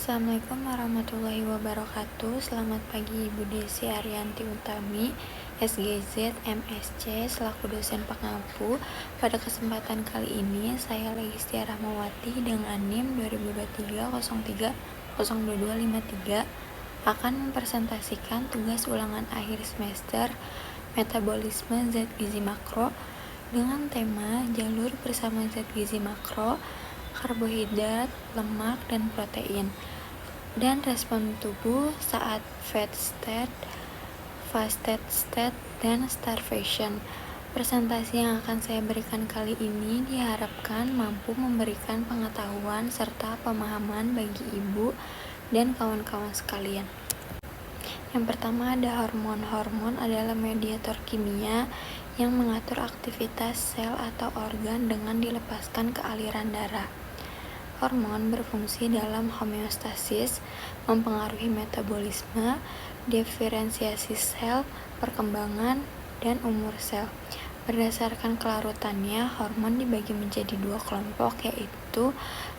Assalamualaikum warahmatullahi wabarakatuh. Selamat pagi Ibu Desi Arianti Utami, SGZ, MSc, selaku dosen pengampu. Pada kesempatan kali ini, saya Legistia Rahmawati dengan NIM 2023 akan mempresentasikan tugas ulangan akhir semester metabolisme zat gizi makro dengan tema jalur bersama zat gizi makro, karbohidrat, lemak, dan protein, dan respon tubuh saat fat state, fasted state, dan starvation. Presentasi yang akan saya berikan kali ini diharapkan mampu memberikan pengetahuan serta pemahaman bagi ibu dan kawan-kawan sekalian. Yang pertama ada hormon. Hormon adalah mediator kimia yang mengatur aktivitas sel atau organ dengan dilepaskan ke aliran darah. Hormon berfungsi dalam homeostasis, mempengaruhi metabolisme, diferensiasi sel, perkembangan, dan umur sel. Berdasarkan kelarutannya, hormon dibagi menjadi dua kelompok, yaitu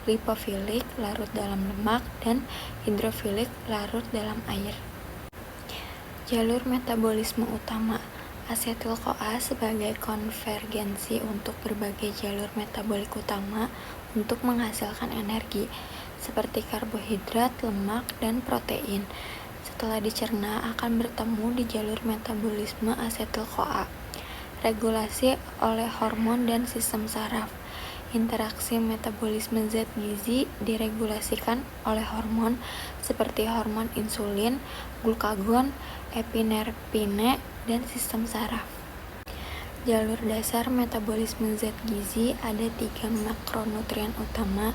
lipofilik, larut dalam lemak, dan hidrofilik, larut dalam air. Jalur metabolisme utama. Asetil-CoA sebagai konvergensi untuk berbagai jalur metabolik utama untuk menghasilkan energi, seperti karbohidrat, lemak, dan protein. Setelah dicerna akan bertemu di jalur metabolisme asetil-CoA. Regulasi oleh hormon dan sistem saraf. Interaksi metabolisme zat gizi diregulasikan oleh hormon seperti hormon insulin, glukagon, epinerpine, dan sistem saraf. Jalur dasar metabolisme zat gizi ada 3 makronutrien utama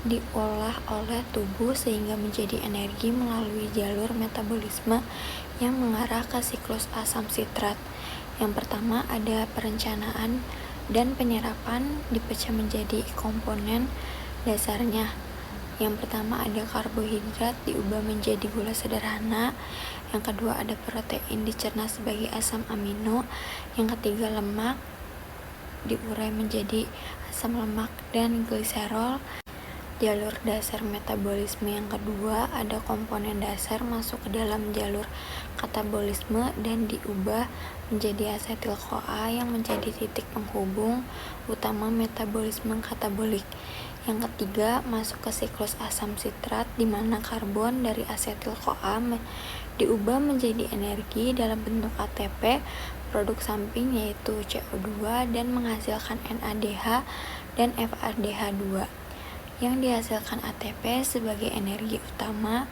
diolah oleh tubuh sehingga menjadi energi melalui jalur metabolisme yang mengarah ke siklus asam sitrat. Yang pertama ada perencanaan dan penyerapan dipecah menjadi komponen dasarnya. Yang pertama ada karbohidrat diubah menjadi gula sederhana. Yang kedua ada protein dicerna sebagai asam amino. Yang ketiga lemak diurai menjadi asam lemak dan gliserol. Jalur dasar metabolisme yang kedua ada komponen dasar masuk ke dalam jalur katabolisme dan diubah menjadi asetil-CoA yang menjadi titik penghubung utama metabolisme katabolik. Yang ketiga masuk ke siklus asam sitrat di mana karbon dari asetil-CoA diubah menjadi energi dalam bentuk ATP, produk samping yaitu CO2 dan menghasilkan NADH dan FADH2. Yang dihasilkan ATP sebagai energi utama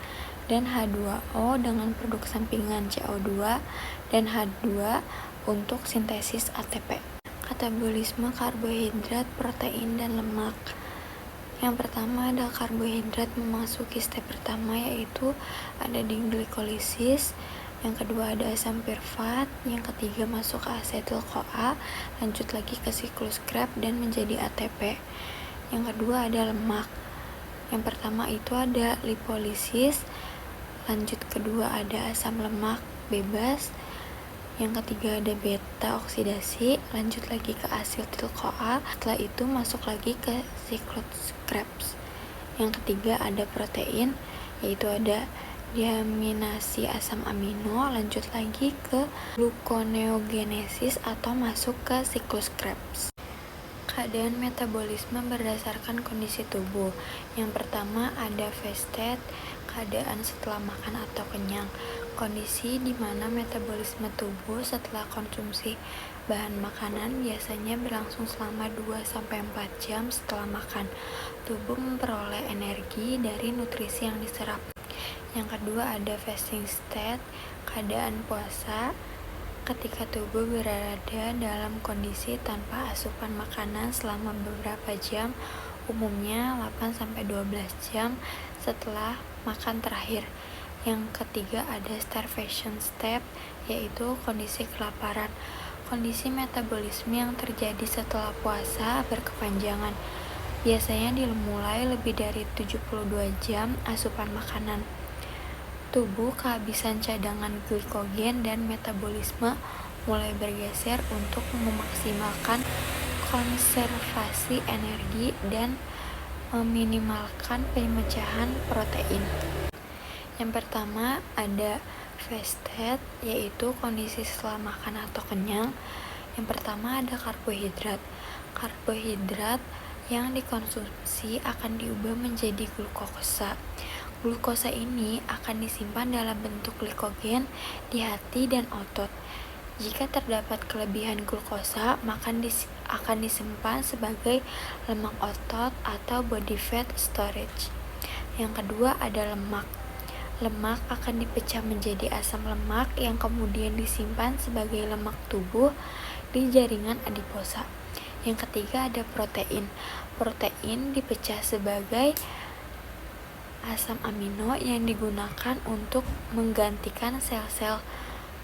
dan H2O dengan produk sampingan CO2 dan H2 untuk sintesis ATP. Katabolisme karbohidrat, protein, dan lemak. Yang pertama ada karbohidrat memasuki step pertama yaitu ada di glikolisis. Yang kedua ada asam pirfat. Yang ketiga masuk ke asetil-CoA, lanjut lagi ke siklus Krebs dan menjadi ATP. Yang kedua ada lemak. Yang pertama itu ada lipolisis. Lanjut kedua ada asam lemak bebas. Yang ketiga ada beta oksidasi. Lanjut lagi ke asetil-CoA. Setelah itu masuk lagi ke siklus Krebs. Yang ketiga ada protein, yaitu ada diaminasi asam amino. Lanjut lagi ke gluconeogenesis atau masuk ke siklus Krebs. Keadaan metabolisme berdasarkan kondisi tubuh. Yang pertama ada fasted, keadaan setelah makan atau kenyang. Kondisi di mana metabolisme tubuh setelah konsumsi bahan makanan biasanya berlangsung selama 2-4 jam setelah makan. Tubuh memperoleh energi dari nutrisi yang diserap. Yang kedua ada fasting state, keadaan puasa. Ketika tubuh berada dalam kondisi tanpa asupan makanan selama beberapa jam, umumnya 8-12 jam setelah makan terakhir. Yang ketiga ada starvation state, yaitu kondisi kelaparan. Kondisi metabolisme yang terjadi setelah puasa berkepanjangan. Biasanya dimulai lebih dari 72 jam asupan makanan. Tubuh kehabisan cadangan glikogen dan metabolisme mulai bergeser untuk memaksimalkan konservasi energi dan meminimalkan pemecahan protein. Yang pertama ada fast state, yaitu kondisi setelah makan atau kenyang. Yang pertama ada karbohidrat. Karbohidrat yang dikonsumsi akan diubah menjadi glukosa. Glukosa ini akan disimpan dalam bentuk glikogen di hati dan otot. Jika terdapat kelebihan glukosa, maka akan disimpan sebagai lemak otot atau body fat storage. Yang kedua ada lemak. Lemak akan dipecah menjadi asam lemak yang kemudian disimpan sebagai lemak tubuh di jaringan adiposa. Yang ketiga ada protein. Protein dipecah sebagai asam amino yang digunakan untuk menggantikan sel-sel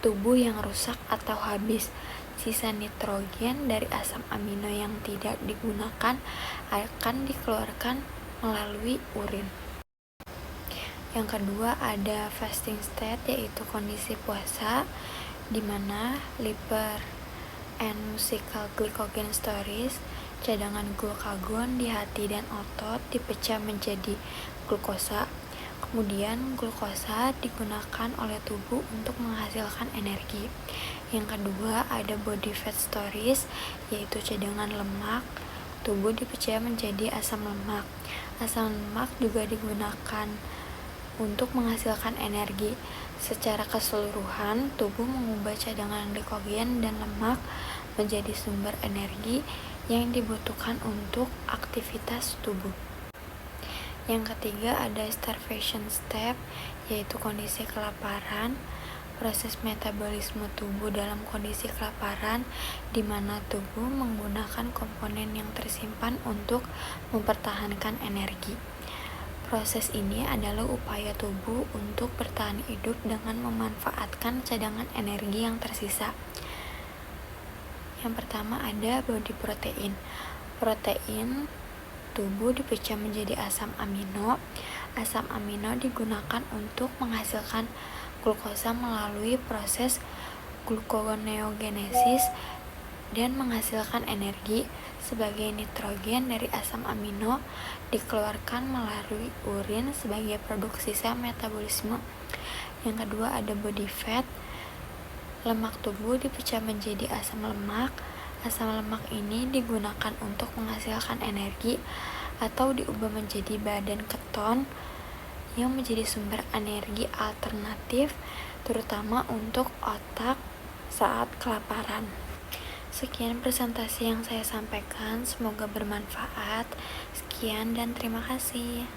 tubuh yang rusak atau habis. Sisa nitrogen dari asam amino yang tidak digunakan akan dikeluarkan melalui urin. Yang kedua ada fasting state, yaitu kondisi puasa di mana liver and muscle glycogen storage, cadangan glukagon di hati dan otot dipecah menjadi glukosa. Kemudian glukosa digunakan oleh tubuh untuk menghasilkan energi. Yang kedua ada body fat storage, yaitu cadangan lemak tubuh dipecah menjadi asam lemak. Asam lemak juga digunakan untuk menghasilkan energi. Secara keseluruhan, tubuh mengubah cadangan glikogen dan lemak menjadi sumber energi yang dibutuhkan untuk aktivitas tubuh. Yang ketiga ada starvation state, yaitu kondisi kelaparan. Proses metabolisme tubuh dalam kondisi kelaparan di mana tubuh menggunakan komponen yang tersimpan untuk mempertahankan energi. Proses ini adalah upaya tubuh untuk bertahan hidup dengan memanfaatkan cadangan energi yang tersisa. Yang pertama ada body protein. Protein tubuh dipecah menjadi asam amino. Asam amino digunakan untuk menghasilkan glukosa melalui proses gluconeogenesis dan menghasilkan energi. Sebagai nitrogen dari asam amino dikeluarkan melalui urin sebagai produk sisa metabolisme. Yang kedua ada body fat. Lemak tubuh dipecah menjadi asam lemak. Asam lemak ini digunakan untuk menghasilkan energi atau diubah menjadi badan keton yang menjadi sumber energi alternatif, terutama untuk otak saat kelaparan. Sekian presentasi yang saya sampaikan, semoga bermanfaat. Sekian dan terima kasih.